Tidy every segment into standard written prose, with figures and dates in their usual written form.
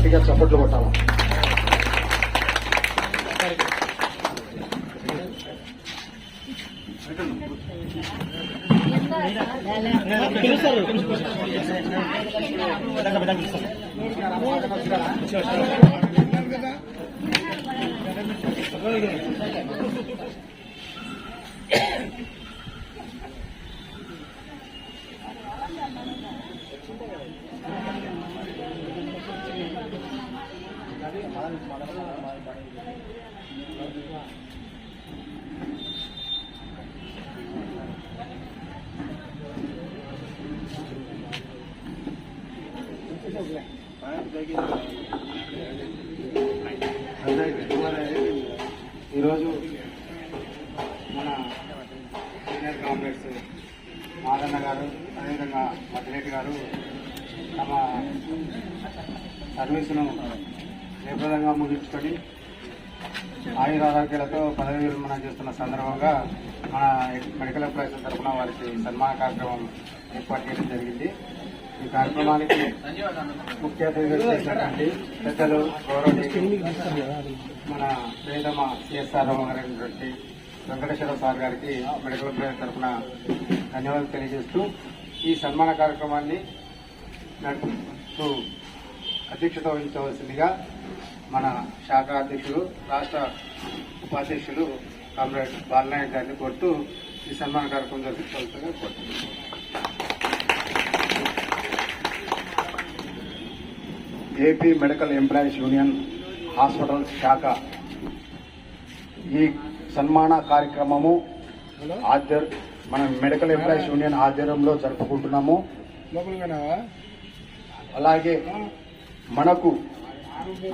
గట్టిగా చప్పట్లు కొట్టాలి. ఈరోజు మన సీనియర్ కామ్రేడ్స్ మాదన్న గారు అదేవిధంగా మద్దిరెడ్డి గారు తమ సర్వీసును నిర్భదంగా ముగించుకొని ఆయురారోగ్యాలతో పదవి విరమణ చేస్తున్న సందర్భంగా మన మెడికల్ ఎంప్లాయీస్ తరఫున వారికి సన్మాన కార్యక్రమం ఏర్పాటు చేయడం జరిగింది. ఈ కార్యక్రమానికి ముఖ్య అతిథులు చేసినటువంటి పెద్దలు మన పేదమ సిఎస్ఆర్ గారైనటువంటి వెంకటేశ్వర సార్ గారికి మెడికల్ ఎంప్లాయీస్ తరఫున ధన్యవాదాలు తెలియజేస్తూ ఈ సన్మాన కార్యక్రమాన్ని నడుపుతూ అధ్యక్షత వహించవలసిందిగా మన శాఖ అధ్యక్షులు రాష్ట్ర ఉపాధ్యక్షులు కామ్రేడ్ బాలనాయక్ గారిని కోరుతూ ఈ సన్మాన కార్యక్రమం జరిపించవలసిందిగా కోరుతున్నాను. AP medical employees union hospital శాఖ ఈ సన్మాన కార్యక్రమము మన మెడికల్ ఎంప్లాయీస్ యూనియన్ ఆధ్వర్యంలో జరుపుకుంటున్నాము. అలాగే మనకు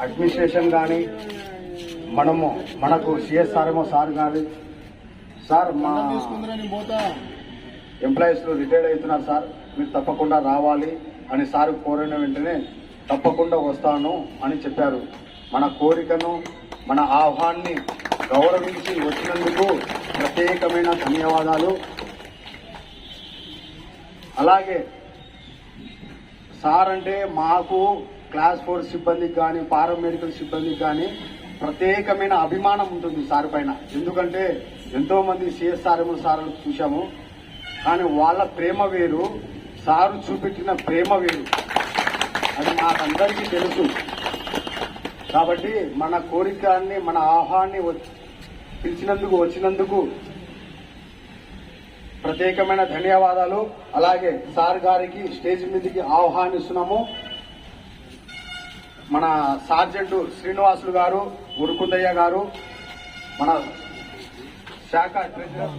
అడ్మినిస్ట్రేషన్ కానీ మనకు సిఎస్ఆర్ఎంఓ సార్ కానీ సార్ మా ఎంప్లాయీస్ రిటైర్డ్ అవుతున్నారు సార్, మీరు తప్పకుండా రావాలి అని సార్ కోరిన వెంటనే తప్పకుండా వస్తాను అని చెప్పారు. మన కోరికను మన ఆహ్వాన్ని గౌరవించి వచ్చినందుకు ప్రత్యేకమైన ధన్యవాదాలు. అలాగే సార్ అంటే మాకు క్లాస్ 4 సిబ్బందికి కానీ పారామెడికల్ సిబ్బందికి కానీ ప్రత్యేకమైన అభిమానం ఉంటుంది సార్ పైన. ఎందుకంటే ఎంతో మంది సిఎస్ఆర్ఎం సార్లు చూశాము, కానీ వాళ్ళ ప్రేమ వేరు, సారు చూపెట్టిన ప్రేమ వేరు, అది మాకందరికీ తెలుసు. కాబట్టి మన కోరికని మన ఆహ్వాన్ని పిలిచినందుకు వచ్చినందుకు ప్రత్యేకమైన ధన్యవాదాలు. అలాగే సార్ గారికి స్టేజ్ మీదకి ఆహ్వానిస్తున్నాము. మన సార్జెంట్ శ్రీనివాసులు గారు, ఉరుకుందయ్య గారు, మన శాఖ ట్రెజరర్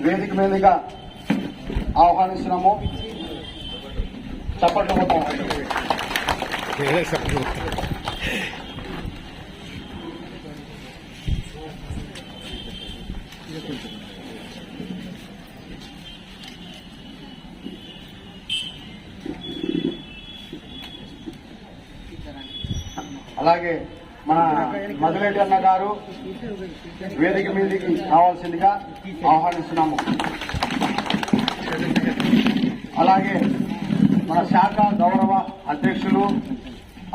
వేదిక మీదుగా ఆహ్వానిస్తున్నాము. చప్పట్లు మొత్తం అలాగే మన మధురెడ్డి అన్న గారు వేదిక మీదకి రావాల్సిందిగా ఆహ్వానిస్తున్నాము. అలాగే మన శాఖ గౌరవ అధ్యక్షులు,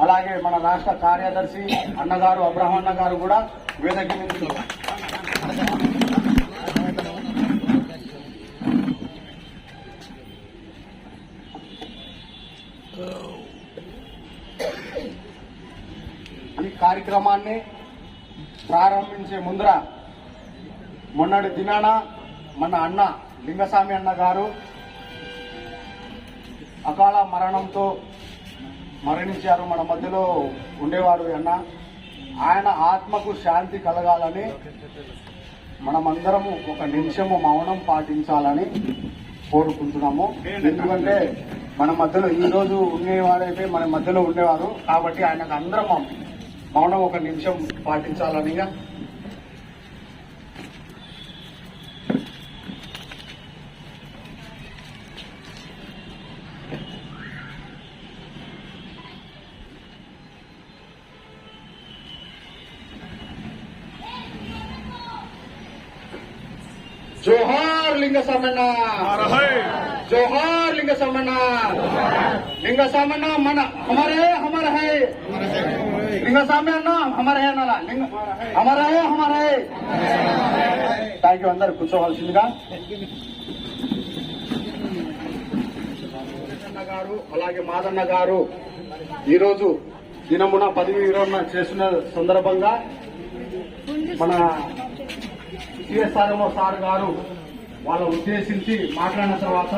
అలాగే మన రాష్ట్ర కార్యదర్శి అన్నగారు అబ్రహం అన్న గారు కూడా వేదిక మీదకి ఈ కార్యక్రమాన్ని ప్రారంభించే ముందర మొన్నటి దినాన మన అన్న లింగస్వామి అన్న గారు అకాల మరణంతో మరణించారు. మన మధ్యలో ఉండేవాడు అన్న. ఆయన ఆత్మకు శాంతి కలగాలని మనమందరము ఒక నిమిషము మౌనం పాటించాలని కోరుకుంటున్నాము. ఎందుకంటే మన మధ్యలో ఈ రోజు ఉండేవారైతే మన మధ్యలో ఉండేవారు కాబట్టి ఆయనకు అందరం మౌనం ఒక నిమిషం పాటించాలని. जोहार लिंग सामना जोहार लिंग सामना मन हमारे है लिंग सामना हमारे है नाला लिंग हमारा है థ్యాంక్ యూ అందరు కూర్చోవాల్సిందిగా గారు అలాగే మాదన్న గారు ఈరోజు దినమున పదవి విరమణ చేసిన సందర్భంగా మన సిఎస్ఆర్ఎంఓ సార్ గారు వాళ్ళ ఉద్దేశించి మాట్లాడిన తర్వాత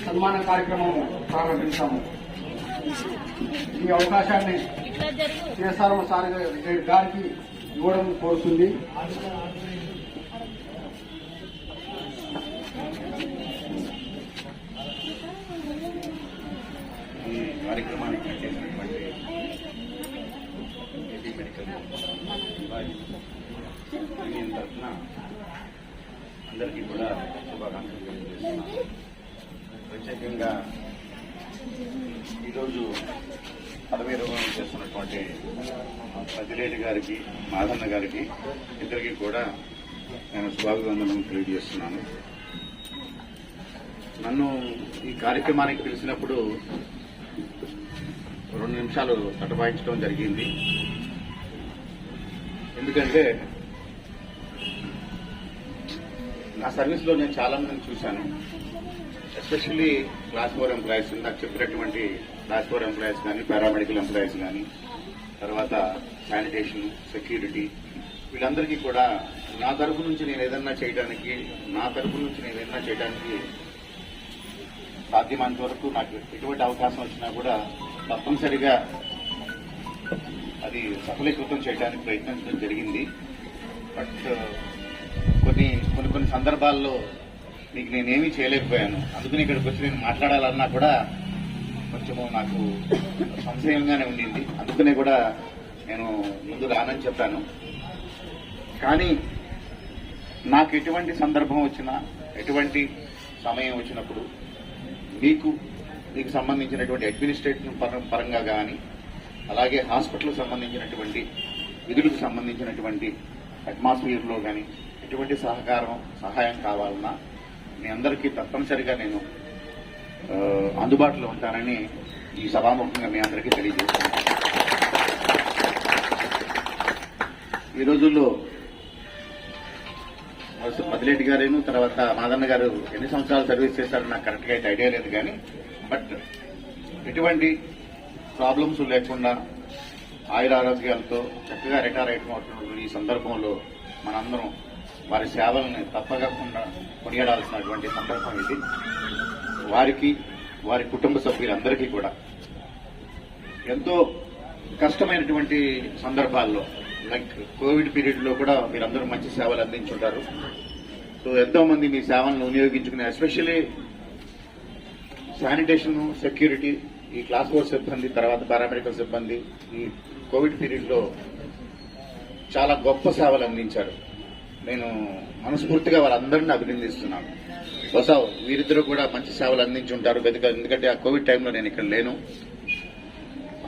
సన్మాన కార్యక్రమం ప్రారంభించాము. ఈ అవకాశాన్ని సిఎస్ఆర్ఎంఓ సార్ గారికి ఇవ్వడం కోరుతుంది. ఈ కార్యక్రమానికి చేసినటువంటి ఏపీ మెడికల్ యూనియన్ తరఫున అందరికీ కూడా శుభాకాంక్షలు తెలియజేస్తున్నాను. ప్రత్యేకంగా ఈరోజు పదవి విరమణ చేస్తున్నటువంటి పెద్దిరెడ్డి గారికి మాదన్న గారికి ఇద్దరికి కూడా నేను శుభాభివందనలు తెలియజేస్తున్నాను. నన్ను ఈ కార్యక్రమానికి పిలిచినప్పుడు 2 నిమిషాలు తటపాయించడం జరిగింది. ఎందుకంటే నా సర్వీస్లో నేను చాలా మందిని చూశాను. ఎస్పెషల్లీ క్లాస్ 4 ఎంప్లాయీస్, నాకు చెప్పినటువంటి క్లాస్ 4 ఎంప్లాయీస్ కానీ, పారామెడికల్ ఎంప్లాయీస్ కానీ, తర్వాత శానిటేషన్, సెక్యూరిటీ, వీళ్ళందరికీ కూడా నా తరఫు నుంచి నేను ఏదన్నా చేయడానికి సాధ్యమైనంత వరకు నాకు ఎటువంటి అవకాశం వచ్చినా కూడా తప్పనిసరిగా అది సఫలీకృతం చేయడానికి ప్రయత్నించడం జరిగింది. బట్ కొన్ని సందర్భాల్లో మీకు నేనేమీ చేయలేకపోయాను. అందుకని ఇక్కడికి వచ్చి నేను మాట్లాడాలన్నా కూడా కొంచెము నాకు సంశయంగానే ఉండింది. అందుకనే కూడా నేను ముందు రానని చెప్పాను. కానీ నాకు ఎటువంటి సందర్భం వచ్చినా, ఎటువంటి సమయం వచ్చినప్పుడు మీకు సంబంధించినటువంటి అడ్మినిస్ట్రేటివ్ పరంగా కానీ, అలాగే హాస్పిటల్కి సంబంధించినటువంటి విధులకు సంబంధించినటువంటి అట్మాస్ఫియర్లో కానీ ఎటువంటి సహాయం కావాలన్నా మీ అందరికీ తప్పనిసరిగా నేను అందుబాటులో ఉంటానని ఈ సభాముఖంగా మీ అందరికీ తెలియజేస్తున్నాను. ఈ రోజుల్లో మదిరెడ్డి గారేను, తర్వాత మాదన్న గారు ఎన్ని సంవత్సరాలు సర్వీస్ చేశారో నాకు కరెక్ట్గా అయితే ఐడియా లేదు. కానీ బట్ ఎటువంటి ప్రాబ్లమ్స్ లేకుండా ఆయురారోగ్యాలతో చక్కగా రిటైర్ అయిపోతున్న ఈ సందర్భంలో మనందరం వారి సేవలను తప్పకుండా కొనియాడాల్సినటువంటి సందర్భం ఇది. వారికి, వారి కుటుంబ సభ్యులందరికీ కూడా ఎంతో కష్టమైనటువంటి సందర్భాల్లో, లైక్ కోవిడ్ పీరియడ్ లో కూడా మీరందరూ మంచి సేవలు అందించుంటారు. సో ఎంతో మంది మీ సేవలను వినియోగించుకునే, ఎస్పెషల్లీ శానిటేషన్, సెక్యూరిటీ, ఈ క్లాస్ 4 సిబ్బంది, తర్వాత పారామెడికల్ సిబ్బంది ఈ కోవిడ్ పీరియడ్ లో చాలా గొప్ప సేవలు అందించారు. నేను మనస్ఫూర్తిగా వారందరినీ అభినందిస్తున్నాను. బహుశా వీరిద్దరూ కూడా మంచి సేవలు అందించి ఉంటారు. ఎందుకంటే ఆ కోవిడ్ టైంలో నేను ఇక్కడ లేను.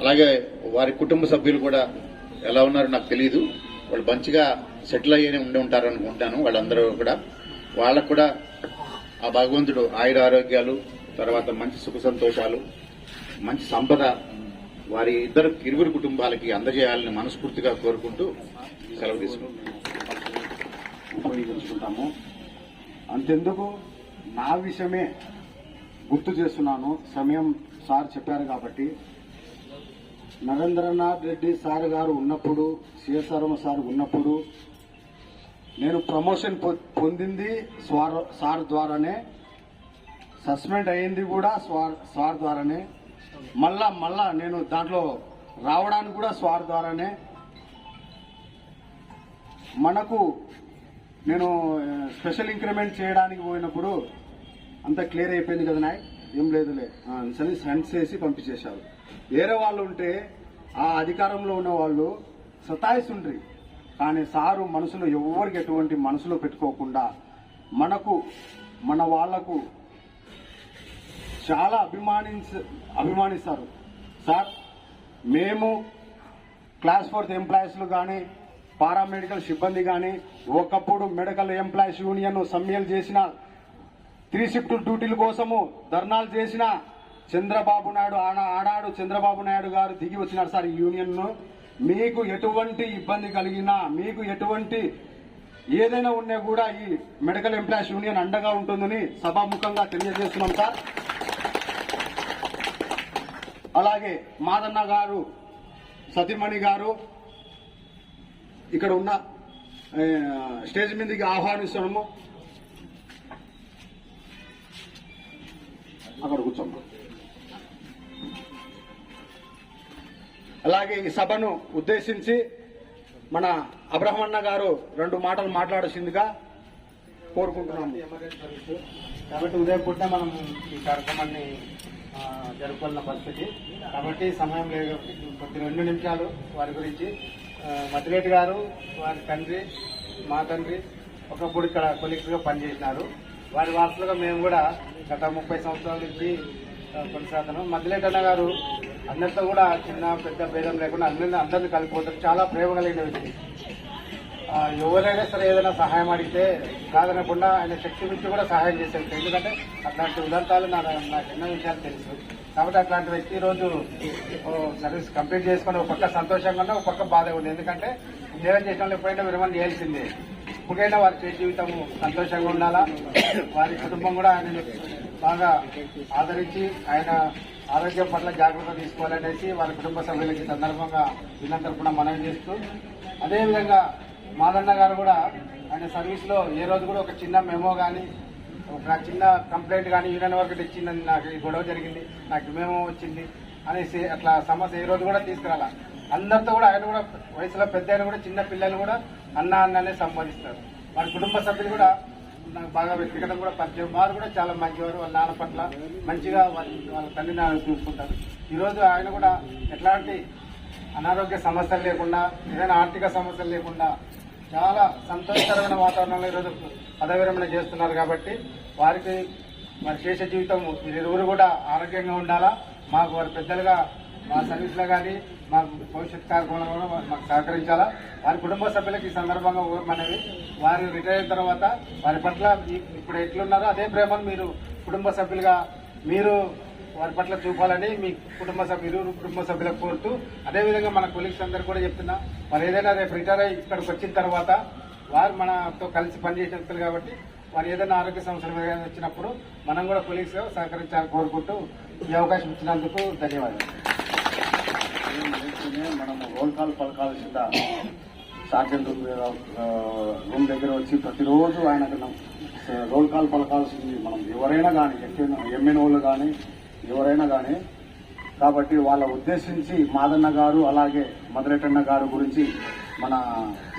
అలాగే వారి కుటుంబ సభ్యులు కూడా ఎలా ఉన్నారో నాకు తెలియదు. వాళ్ళు మంచిగా సెటిల్ అయ్యేనే ఉండి ఉంటారు అనుకుంటాను. వాళ్ళందరూ కూడా, వాళ్ళకు కూడా ఆ భగవంతుడు ఆయుర ఆరోగ్యాలు, తర్వాత మంచి సుఖ సంతోషాలు, మంచి సంపద వారి ఇరువురు కుటుంబాలకి అందజేయాలని మనస్ఫూర్తిగా కోరుకుంటూ సెలవు ఉపయోగించుకుంటాము. అంతెందుకు నా విషయమే గుర్తు చేస్తున్నాను. సమయం సార్ చెప్పారు కాబట్టి, నరేంద్రనాథ్ రెడ్డి సార్ గారు ఉన్నప్పుడు, సిఎస్ఆర్ఎం సార్ ఉన్నప్పుడు నేను ప్రమోషన్ పొందింది సార్ ద్వారానే, సస్పెండ్ అయ్యింది కూడా సార్ ద్వారానే, మళ్ళా నేను దాంట్లో రావడానికి కూడా సార్ ద్వారానే. మనకు నేను స్పెషల్ ఇంక్రిమెంట్ చేయడానికి పోయినప్పుడు అంత క్లియర్ అయిపోయింది కదా నాయక్, ఏం లేదులే సరే సెండ్ చేసి పంపించేశారు. వేరే వాళ్ళు ఉంటే ఆ అధికారంలో ఉన్న వాళ్ళు సతాయిస్తుండ్రి. కానీ సారు మనసులో ఎవరికి ఎటువంటి మనసులో పెట్టుకోకుండా మన వాళ్లకు చాలా అభిమానిస్తారు. సార్, మేము క్లాస్ 4 ఎంప్లాయీస్లు కానీ, పారామెడికల్ సిబ్బంది కానీ, ఒకప్పుడు మెడికల్ ఎంప్లాయీస్ యూనియన్ సమ్మెలు చేసిన 3 షిఫ్ట్ డ్యూటీల కోసము ధర్నాలు చేసిన చంద్రబాబు నాయుడు ఆనాడు చంద్రబాబు నాయుడు గారు దిగి వచ్చినారు సార్ ఈ యూనియన్ ను. మీకు ఎటువంటి ఇబ్బంది కలిగినా, మీకు ఎటువంటి ఏదైనా ఉన్నా కూడా ఈ మెడికల్ ఎంప్లాయీస్ యూనియన్ అండగా ఉంటుందని సభాముఖంగా తెలియజేస్తున్నాం సార్. అలాగే మాదన్న గారు, సతీమణి గారు ఇక్కడ ఉన్న స్టేజ్ మీదకి ఆహ్వానిస్తున్నాము. అక్కడ కూర్చోమ్మా. అలాగే ఈ సభను ఉద్దేశించి మన అబ్రహ్మన్న గారు 2 మాటలు మాట్లాడాల్సిందిగా కోరుకుంటున్నాము. కాబట్టి ఉదయం పూట మనం ఈ కార్యక్రమాన్ని జరుపుకున్న పరిస్థితి. కాబట్టి సమయం లేదు, కొద్ది 2 నిమిషాలు వారి గురించి. మతిరెడ్డి గారు, వారి తండ్రి, మా తండ్రి ఒకప్పుడు ఇక్కడ కొలీగ్స్గా పనిచేసినారు. వారి వారసులుగా మేము కూడా గత 30 సంవత్సరాల నుంచి కొనసాగుతున్నాం. మతిరెడ్డి అన్న గారు అందరితో కూడా చిన్న పెద్ద భేదం లేకుండా అందరినీ కలిపిపోతారు. చాలా ప్రేమ కలిగిన వ్యక్తి. ఎవరైనా సరే ఏదైనా సహాయం అడిగితే కాదనకుండా ఆయన శక్తి నుంచి కూడా సహాయం చేసేది. ఎందుకంటే అట్లాంటి ఉదాంతాలు నాకు ఎన్నో విషయాలు తెలుసు. కాబట్టి అట్లాంటి వ్యక్తి ఈరోజు సర్వీస్ కంప్లీట్ చేసుకుని ఒక పక్క సంతోషంగా ఉన్నా, ఒక పక్క బాధ ఉంది. ఎందుకంటే ఉద్యోగం చేసిన వాళ్ళు ఎప్పుడైనా విరమణ చేయాల్సిందే. ఇప్పటికైనా వారి జీవితం సంతోషంగా ఉండాలా. వారి కుటుంబం కూడా ఆయన బాగా ఆదరించి ఆయన ఆరోగ్యం పట్ల జాగ్రత్త తీసుకోవాలనేసి వారి కుటుంబ సభ్యులకి సందర్భంగా వీళ్ళందరూ తరపున మనవి చేస్తూ, అదేవిధంగా మాదన్న గారు కూడా ఆయన సర్వీస్ లో ఏ రోజు కూడా ఒక చిన్న మెమో కానీ, ఒక చిన్న కంప్లైంట్ కానీ యూనియన్ వరకు ఇచ్చిందని, నాకు ఈ గొడవ జరిగింది, నాకు మెమో వచ్చింది అనేసి అట్లా సమస్య ఏ రోజు కూడా తీసుకురాల. అందరితో కూడా ఆయన కూడా వయసులో పెద్ద ఆయన కూడా చిన్న పిల్లలు కూడా అన్న అన్ననే సంబోధిస్తారు. వారి కుటుంబ సభ్యులు కూడా నాకు బాగా వ్యక్తిగతం కూడా పరిచయం. వారు కూడా చాలా మంచివారు. వాళ్ళ నాన్న పట్ల మంచిగా వాళ్ళ తండ్రిని చూసుకుంటారు. ఈరోజు ఆయన కూడా ఎట్లాంటి అనారోగ్య సమస్యలు లేకుండా, ఏదైనా ఆర్థిక సమస్యలు లేకుండా చాలా సంతోషకరమైన వాతావరణంలో ఈరోజు పదవి విరమణ చేస్తున్నారు. కాబట్టి వారికి వారి శేష జీవితం వీరిరువురు కూడా ఆరోగ్యంగా ఉండాలా. మాకు వారి పెద్దలుగా మా సర్వీస్లో కానీ మా భవిష్యత్ కార్యక్రమంలో కూడా మాకు సహకరించాలా. వారి కుటుంబ సభ్యులకు ఈ సందర్భంగా మనవి, వారు రిటైర్ అయిన తర్వాత వారి పట్ల ఇప్పుడు ఎట్లున్నారో అదే ప్రేమను మీరు కుటుంబ సభ్యులుగా మీరు వారి పట్ల చూపాలని మీ కుటుంబ సభ్యులకు కోరుతూ, అదేవిధంగా మన కొలీగ్స్ అందరూ కూడా చెప్తున్నా, వారు ఏదైనా రేపు రిటైర్ అయ్యి ఇక్కడికి వచ్చిన తర్వాత వారు మనతో కలిసి పనిచేసిన వ్యక్తులు కాబట్టి వారు ఏదైనా ఆరోగ్య సమస్యలు వచ్చినప్పుడు మనం కూడా కొలీగ్స్ గా సహకరించాలని కోరుకుంటూ ఈ అవకాశం ఇచ్చినందుకు ధన్యవాదాలు. మనము రోల్ కాల్ పలకాల్సిన సార్జెంట్ రూమ్ దగ్గర వచ్చి ప్రతిరోజు ఆయనకు రోల్ కాల్ పలకాల్సింది మనం ఎవరైనా కానీ, ఎంఎన్ఓలు కానీ ఎవరైనా కానీ. కాబట్టి వాళ్ళ ఉద్దేశించి మాదన్న గారు అలాగే మధురెట్టన్న గారు గురించి మన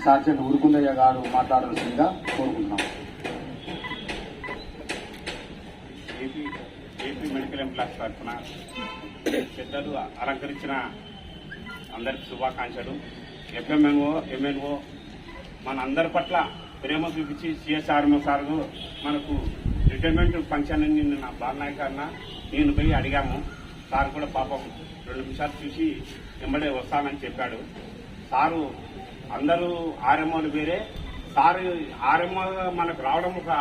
సార్జెంట్ ఉరుకుందయ్య గారు మాట్లాడాల్సిందిగా కోరుకుంటున్నాం. ఏపీ మెడికల్ ఎంప్లాయీస్ తరఫున పెద్దలు అలంకరించిన అందరికి శుభాకాంక్షలు. ఎఫ్ఎంఎన్ఓ, ఎంఎన్ఓ మన అందరి పట్ల ప్రేమ చూపించి సిఎస్ఆర్ఎంఓ సార్ మనకు రిటైర్మెంట్ ఫంక్షన్ నిన్న బాలనాయక అన్న నేను పోయి అడిగాము. సార్ కూడా పాపం 2 నిమిషాలు చూసి వెంబడే వస్తానని చెప్పాడు. సారు అందరూ ఆర్ఎంఓలు వేరే, సారు ఆర్ఎంఓ మనకు రావడం ఒక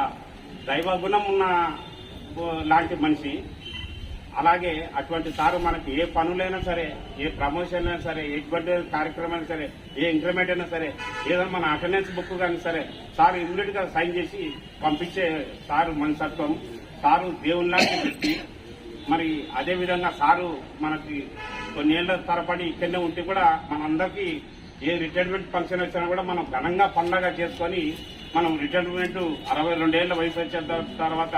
దైవ గుణం ఉన్న లాంటి మనిషి. అలాగే అటువంటి సారు మనకి ఏ పనులైనా సరే, ఏ ప్రమోషన్ అయినా సరే, ఎటువంటి కార్యక్రమం అయినా సరే, ఏ ఇంక్రిమెంట్ అయినా సరే, ఏదైనా మన అటెండెన్స్ బుక్ కానీ సరే సారు ఇమ్మీడియట్ గా సైన్ చేసి పంపించే సారు మనసత్వం. సారు దేవుళ్ళలాంటి వ్యక్తి. మరి అదే విధంగా సారు మనకి కొన్నేళ్ల తరబడి ఇక్కడనే ఉంటే కూడా మనందరికీ ఏ రిటైర్మెంట్ ఫంక్షన్ వచ్చినా కూడా మనం ఘనంగా పండగ చేసుకుని మనం రిటైర్మెంట్ 62 ఏళ్ల వయసు వచ్చిన తర్వాత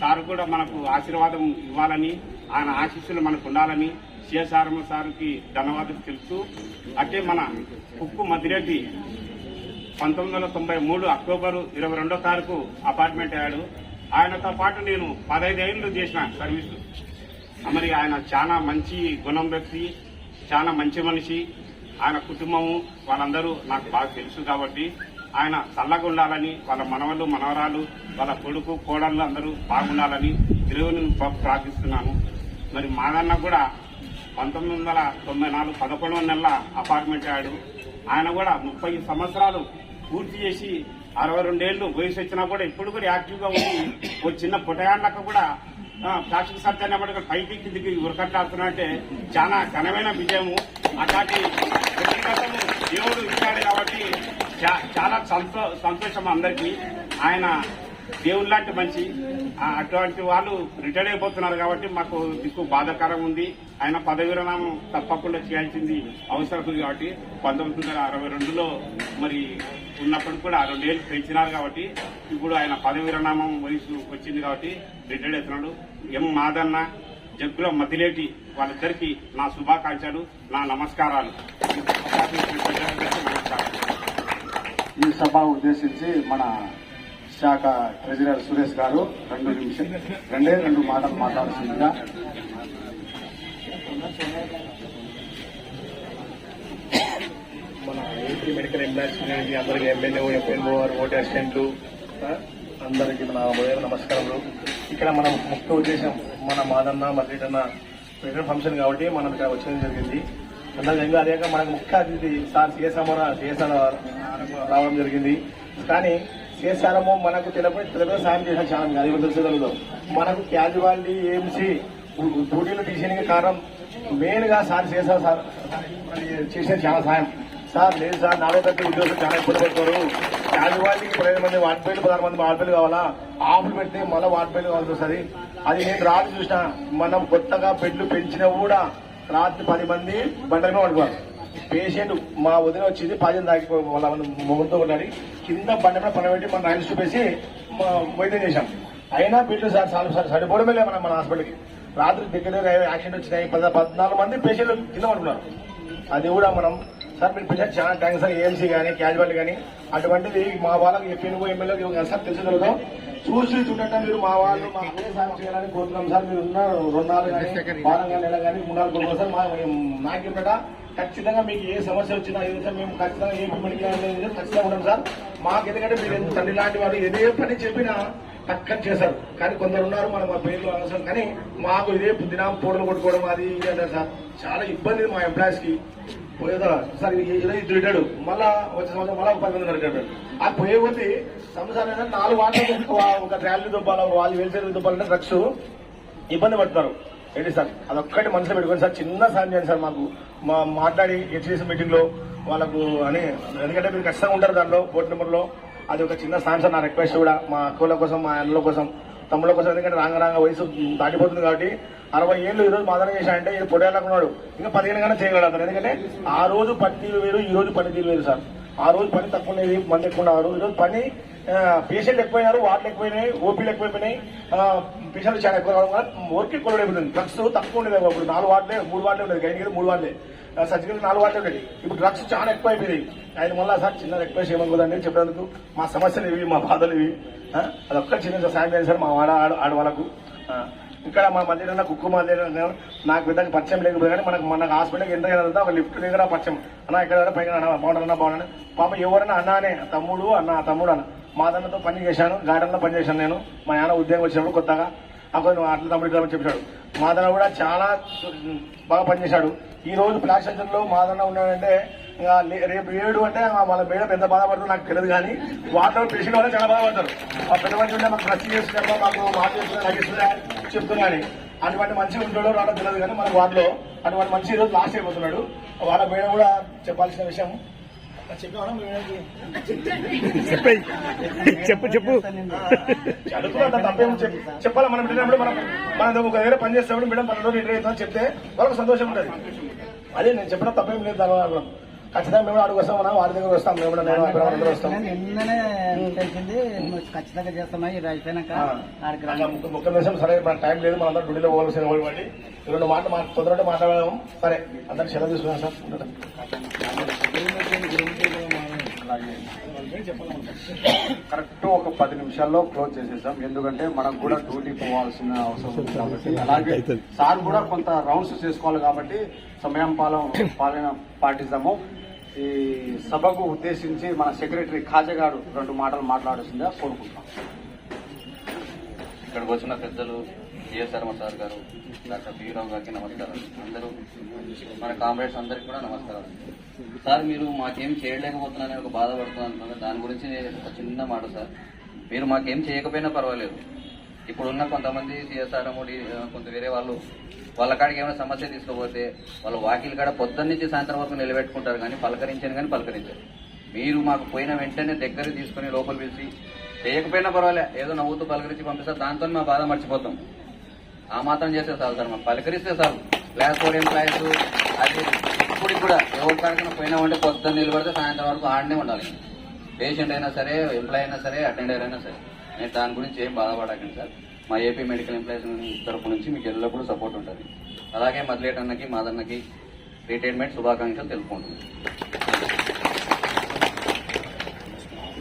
సార్ కూడా మనకు ఆశీర్వాదం ఇవ్వాలని, ఆయన ఆశీస్సులు మనకు ఉండాలని సిఎస్ఆర్ఎం సార్కి ధన్యవాదాలు తెలుస్తూ, అంటే మన కుక్కు మధిరెడ్డి 1993 అక్టోబర్ 22వ తారీఖు అపార్ట్మెంట్ అయ్యాడు. ఆయనతో పాటు నేను 15 ఏళ్లు చేసిన సర్వీసు. మరి ఆయన చాలా మంచి గుణం వ్యక్తి, చాలా మంచి మనిషి. ఆయన కుటుంబము వాళ్ళందరూ నాకు బాగా తెలుసు కాబట్టి ఆయన చల్లగా ఉండాలని, వాళ్ళ మనవలు మనవరాలు, వాళ్ళ కొడుకు కోడళ్ళు అందరూ బాగుండాలని దేవుని ప్రార్థిస్తున్నాను. మరి మాదన్న కూడా 1994 11వ నెలల అపార్ట్మెంట్ అయ్యాడు. ఆయన కూడా 30 సంవత్సరాలు పూర్తి చేసి 62 ఏళ్ళు వయసు వచ్చినా కూడా ఇప్పుడు కూడా యాక్టివ్ గా ఉంది. ఒక చిన్న పుట్టగాండ్లక కూడా ప్లాస్టిక్ సర్జరీ అన్నమాట పైకి కిందికి ఉరకట్లాడుతున్నట్టే చాలా ఘనమైన విజయము. అట్లాంటి వ్యక్తిగతము దేవుడు ఇచ్చాడు కాబట్టి చాలా సంతోషం అందరికీ. ఆయన దేవుడు లాంటి మంచి. అటువంటి వాళ్ళు రిటైర్ అయిపోతున్నారు కాబట్టి మాకు దిక్కు బాధాకరం ఉంది. ఆయన పదవి విరమణం తప్పకుండా చేయాల్సింది అవసరం ఉంది కాబట్టి 1962లో మరి ఉన్నప్పుడు కూడా 2 ఏళ్ళు పెంచినారు కాబట్టి ఇప్పుడు ఆయన పదవి విరమణం వయసు వచ్చింది కాబట్టి రిటైర్ అవుతున్నాడు. ఎం మాదన్న, జగ్గుల మతిలేటి వాళ్ళిద్దరికీ నా శుభాకాంక్షలు, నా నమస్కారాలు. ఈ సభ ఉద్దేశించి మన శాఖ ట్రెజరర్ సురేష్ గారు 2 మాటలు మాట్లాడుతుందిగా. మన ఏపీ మెడికల్ ఎంప్లాయీస్ అందరికీ ఎమ్మెల్యే, ఎఫ్ఎన్ఓ, ఓటీ అసిస్టెంట్లు అందరికీ నా నమస్కారాలు. ఇక్కడ మనం ముఖ్య ఉద్దేశం మన మాదన్న మర్రిటన్న మెడికల్ ఫంక్షన్ కాబట్టి మనం ఇక్కడ వచ్చేది జరిగింది. అందరికీ అదేగా మనకు ముఖ్య అతిథి సార్ సిఎస్ఆర్ రావడం జరిగింది. కానీ సిఎస్ఆర్ఎమో మనకు తెలుగు సాయం చేసిన చాలా అది తెలుసుకోగలుగుతాం. మనకు క్యాజువాలిటీ ఏఎంసీ డ్యూటీలు తీసేయడానికి కారణం మెయిన్ గా సార్ సిఎస్ఆర్ సార్ చేసిన చాలా సాయం. సార్ లేదు సార్ 40 ఉద్యోగులు చాలా ఇబ్బంది పడుతున్నారు. క్యాజువాలిటీకి 15 మంది వార్డుపేలు 16 మంది వార్డుపేలు కావాలా, ఆఫ్లు పెడితే మళ్ళీ వార్డుపేలు కావాల్సి వస్తుంది. అది నేను రాత్రి చూసిన. మనం కొత్తగా బెడ్లు పెంచినా కూడా రాత్రి 10 మంది బండలో పడుకోవాలి. పేషెంట్ మా వదిన వచ్చింది 10 దాకిపోయి వాళ్ళ మొగుడుతో కొట్లాడి కింద బండ మీద పడబెట్టి మన రైలు చూపేసి వైద్యం చేశాం. అయినా బిడ్డలు సార్ సరిపోవడమే లేదు మన హాస్పిటల్కి. రాత్రి దగ్గర యాక్సిడెంట్ వచ్చినాయి, 14 మంది పేషెంట్లు కింద పడుకున్నారు. అది కూడా మనం సార్ మీరు పేషెంట్ చాలా థ్యాంక్స్ సార్. ఏఎంసీ కానీ క్యాజువాలిటీ కానీ అటువంటిది మా వాళ్ళకి ఎఫ్ఎన్ఓ ఎమ్మెల్యే సార్ తెలుసుకోగలుగుతాం. చూసి చూడటం మీరు మా వాళ్ళు మా అదే సాయం చేయాలని కోరుతున్నాం సార్. మీరు ఉన్న 2 నెలలు కానీ వారం కానీ నెల కానీ 3 నెలలు కోరుకోవాలి సార్. నాకేంటా ఖచ్చితంగా మీకు ఏ సమస్య వచ్చినా ఏదైతే మేము ఖచ్చితంగా ఏ మెడికల్ ఖచ్చితంగా ఉంటాం సార్. మాకు ఎందుకంటే మీరు తండ్రి లాంటి వారు ఏదే పని చెప్పినా టక్కని చేశారు. కానీ కొందరు ఉన్నారు మనం మా పేర్లు అవసరం, కానీ మాకు ఇదే దినం పోటలు కొట్టుకోవడం అది ఇది అంటారు సార్. చాలా ఇబ్బంది మా ఎంప్లాయీస్ కి. పోయేదా సార్ ఇది రిటైర్డ్ మళ్ళా వచ్చే సంవత్సరం మళ్ళీ 10 మంది రిటైర్డ్. ఆ పోయే కొద్ది సంవత్సరం 4 వాటర్ ఒక ట్రాలీ దుబ్బాల వాళ్ళు వెళ్తే దుబ్బాలంటే డ్రగ్స్ ఇబ్బంది పడుతున్నారు. ఏంటి సార్ అదొక్కటి మనసులో పెట్టుకోండి సార్. చిన్న సాయం చేయండి సార్. మాకు మాట్లాడి హెచ్డిసి మీటింగ్ లో వాళ్ళకు అని, ఎందుకంటే మీరు ఖచ్చితంగా ఉంటారు దాంట్లో బోర్డు నెంబర్లో. అది ఒక చిన్న సాయం సార్. నా రిక్వెస్ట్ కూడా మా అక్కల కోసం, మా అన్నల కోసం, తమ్ముళ్ళ కోసం. ఎందుకంటే రాంగ వయసు దాటిపోతుంది కాబట్టి 60 ఏళ్ళు ఈ రోజు మాదన చేశాడంటే ఇది పొడేళ్ళకున్నాడు. ఇంకా 15 కన్నా చేయగలుగుతారు. ఎందుకంటే ఆ రోజు పనితీరు వేరు, ఈ రోజు పనితీరు వేరు సార్. ఆ రోజు పని తక్కువ ఉండేది, మంది ఎక్కువ ఉన్నారు. ఈ రోజు పని పేషెంట్లు ఎక్కువైనారు, వార్డులు ఎక్కువైనాయి, ఓపీలు ఎక్కువైపోయినాయి, పేషెంట్లు చాలా ఎక్కువ రావడం వల్ల వర్క్ ఎక్కువ అయిపోతుంది. డ్రగ్స్ తక్కువ ఉండేది. ఇప్పుడు 4 వార్డులే 3 వార్డులే ఉండేది. గైనికలు 3 వార్డులే, సర్జికల్ 4 వార్డులే ఉండేది. ఇప్పుడు డ్రగ్స్ చాలా ఎక్కువ అయిపోయినాయి. ఆయన వల్ల సార్ చిన్న రిక్వెస్ట్ ఏమనుకోదండి చెప్పేందుకు. మా సమస్యలు ఇవి, మా బాధలు ఇవి. అదొక్క చిన్న సాయం చేయండి సార్ మా ఆడవాళ్ళకు. ఇక్కడ మా మధ్య కుక్కు మధ్య నాకు విధంగా పరిచయం లేకపోతే కానీ మన హాస్పిటల్కి ఎంత అయినా ఒక లిఫ్ట్ దగ్గర పరిచయం అన్న ఇక్కడ పైన బాగుంటారన్నా పాప ఎవరైనా అన్నానే తమ్ముడు అన్న మాదన్నతో పని చేశాను. గార్డెన్ లో పని చేశాను నేను. మా నాన్న ఉద్యోగం వచ్చినప్పుడు కొత్తగా అక్కడ అట్ల తమ్ముడు చెప్పాడు. మాదన్న కూడా చాలా బాగా పనిచేశాడు. ఈ రోజు ఫ్లాష్ సెంటర్ లో మాదన్న ఉన్నాడంటే రేపు 7 అంటే వాళ్ళ మేడం ఎంత బాధపడుతుందో నాకు తెలియదు. కానీ వాటిలో పేషెంట్ వాళ్ళు చాలా బాధపడతారు. ఆ పెద్ద మంది ఉంటే మాకు ఖర్చు చేస్తున్నా మాకు మాట చేస్తున్నా చెప్తున్నా అని అటువంటి మంచి ఉంటాడో రావడం తెలియదు. కానీ మన వాటిలో అటువంటి మంచి ఈ రోజు లాస్ట్ అయిపోతున్నాడు. వాళ్ళ మేడం కూడా చెప్పాల్సిన విషయం చెప్పు చదువుతున్నా తప్పేమో చెప్పాలి. మనం వెళ్ళినప్పుడు మనం ఒక దగ్గర పని చేసేటప్పుడు మేడం 12 రోజులు రిటైర్ అవుతామని చెప్తే వాళ్ళకి సంతోషం ఉంటుంది. అదే నేను చెప్పడం తప్పేం లేదు. దాని ఖచ్చితంగా మేము అడుగు వస్తాం, మనం వాడి దగ్గర వస్తాం. మేము అందరూ వస్తాం. నిన్ననే తెలిసింది ఖచ్చితంగా చేస్తామా ఇది అయిపోయినాక. ఒక్క నిమిషం సరే మన టైం లేదు. మనం అందరూ డ్యూటీలో పోవాల్సిన వాళ్ళు 2 మాటలు తొందరగా మాట్లాడదాం. సరే అందరికి సెలవు తీసుకున్నాం సార్. కరెక్ట్ ఒక 10 నిమిషాల్లో క్లోజ్ చేసేసాం. ఎందుకంటే మనకు కూడా డ్యూటీ పోవాల్సిన అవసరం ఉంది కాబట్టి, అలాగే సార్ కూడా కొంత రౌండ్స్ చేసుకోవాలి కాబట్టి సమయం పాటిస్తాము. ఈ సభకు ఉద్దేశించి మన సెక్రటరీ ఖాజా గారు 2 మాటలు మాట్లాడాల్సిందిగా కోరుకుంటున్నాం. ఇక్కడికి వచ్చిన పెద్దలు సిఎస్ఆర్ సార్ గారు, డాక్టర్ బీరావు గారికి నమస్కారాలు. అందరూ మన కామ్రేడ్స్ అందరికి కూడా నమస్కారాలు. సార్, మీరు మాకేం చేయలేకపోతున్నారని ఒక బాధపడుతున్నారు. దాని గురించి ఒక చిన్న మాట సార్. మీరు మాకేం చేయకపోయినా పర్వాలేదు. ఇప్పుడున్న కొంతమంది సిఎస్ఆర్ కొంత వేరే వాళ్ళ కాడికి ఏమైనా సమస్య తీసుకోపోతే వాళ్ళ వాకిల కాడ పొద్దున్న నుంచి సాయంత్రం వరకు నిలబెట్టుకుంటారు, కానీ పలకరించారు. మీరు మాకు పోయిన వెంటనే దగ్గర తీసుకుని లోపల పిలిచి చేయకపోయినా పర్వాలే, ఏదో నవ్వుతూ పలకరించి పంపిస్తారు. దాంతో మా బాధ మర్చిపోతాం. ఆ మాత్రం చేస్తే చాలు సార్. మాకు పలకరిస్తే చాలు. క్లాస్ 4 ఎంప్లాయీస్ అది ఇప్పుడు కూడా ఎవరి కాడికైనా పోయినామంటే పొద్దున్న నిలబడితే సాయంత్రం వరకు ఆడనే ఉండాలి. పేషెంట్ అయినా సరే, ఎంప్లాయీ అయినా సరే, అటెండర్ అయినా సరే. నేను దాని గురించి ఏం బాధపడకండి సార్. మా ఏపీ మెడికల్ ఎంప్లాయీస్ తరపు నుంచి మీకు ఎల్లప్పుడూ సపోర్ట్ ఉంటుంది. అలాగే మదిలేట్ అన్నకి, మాదన్నకి రిటైర్మెంట్ శుభాకాంక్షలు తెలుపుకుంటున్నాను.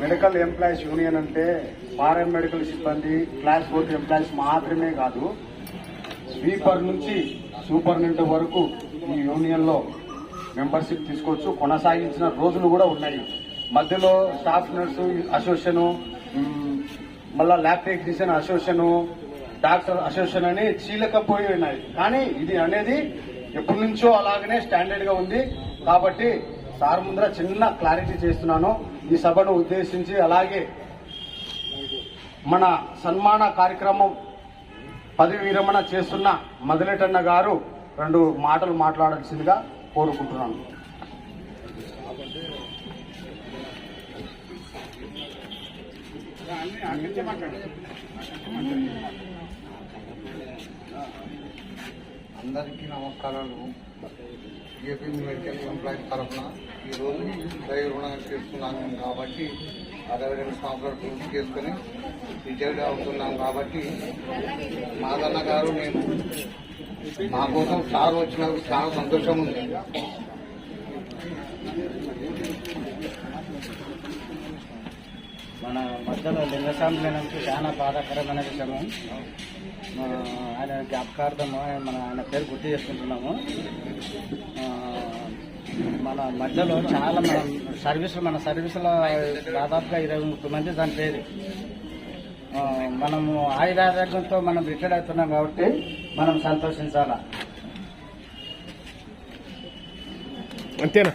మెడికల్ ఎంప్లాయీస్ యూనియన్ అంటే పారామెడికల్ సిబ్బంది, క్లాస్ 4 ఎంప్లాయీస్ మాత్రమే కాదు, స్వీపర్ నుంచి సూపరింటెండెంట్ వరకు ఈ యూనియన్ లో మెంబర్షిప్ తీసుకోవచ్చు. కొనసాగించిన రోజులు కూడా ఉన్నాయి. మధ్యలో స్టాఫ్ నర్సు అసోసియేషన్, మళ్ళా lab technician association, doctor association అని చీలకపోయి ఉన్నాయి. కానీ ఇది అనేది ఎప్పటి నుంచో అలాగనే స్టాండర్డ్ గా ఉంది. కాబట్టి సార్ ముందర చిన్న క్లారిటీ చేస్తున్నాను ఈ సభను ఉద్దేశించి. అలాగే మన సన్మాన కార్యక్రమం పదవి విరమణ చేస్తున్న మదిలేటన్న గారు 2 మాటలు మాట్లాడాల్సిందిగా కోరుకుంటున్నాను. అందరికీ నమస్కారాలు. ఏపీ మెడికల్ ఎంప్లాయీస్ తరఫున ఈరోజు దయ రుణం చేస్తున్నాను కాబట్టి 62 సంవత్సరాలు పూర్తి చేసుకుని రిటైర్డ్ అవుతున్నాం కాబట్టి మాదన్న గారు నేను మా కోసం సార్ వచ్చినందుకు చాలా సంతోషం ఉంది. మన మధ్యలో లింగస్వామి లేనందుకు చాలా బాధాకరమైన విషయము. ఆయన జ్ఞాపకార్థం ఆయన పేరు గుర్తు చేసుకుంటున్నాము. మన మధ్యలో చాలా మన సర్వీసులో దాదాపుగా 20-30 మంది దాని పేరు. మనము ఆయురారోగ్యంతో మనం రిటైర్డ్ అవుతున్నాం కాబట్టి మనం సంతోషించాలా. అంతేనా?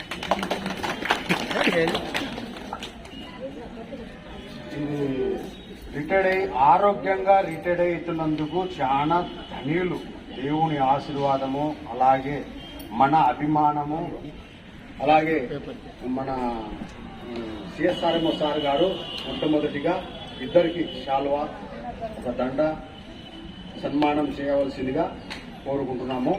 రిటైర్డ్ అయ్యి ఆరోగ్యంగా రిటైర్డ్ అవుతున్నందుకు చాలా ధన్యులు. దేవుని ఆశీర్వాదము, అలాగే మన అభిమానము, అలాగే మన సిఎస్ఆర్ఎంఓ సార్ గారు మొట్టమొదటిగా ఇద్దరికి శాల్వా, ఒక దండ సన్మానం చేయవలసిందిగా కోరుకుంటున్నాము.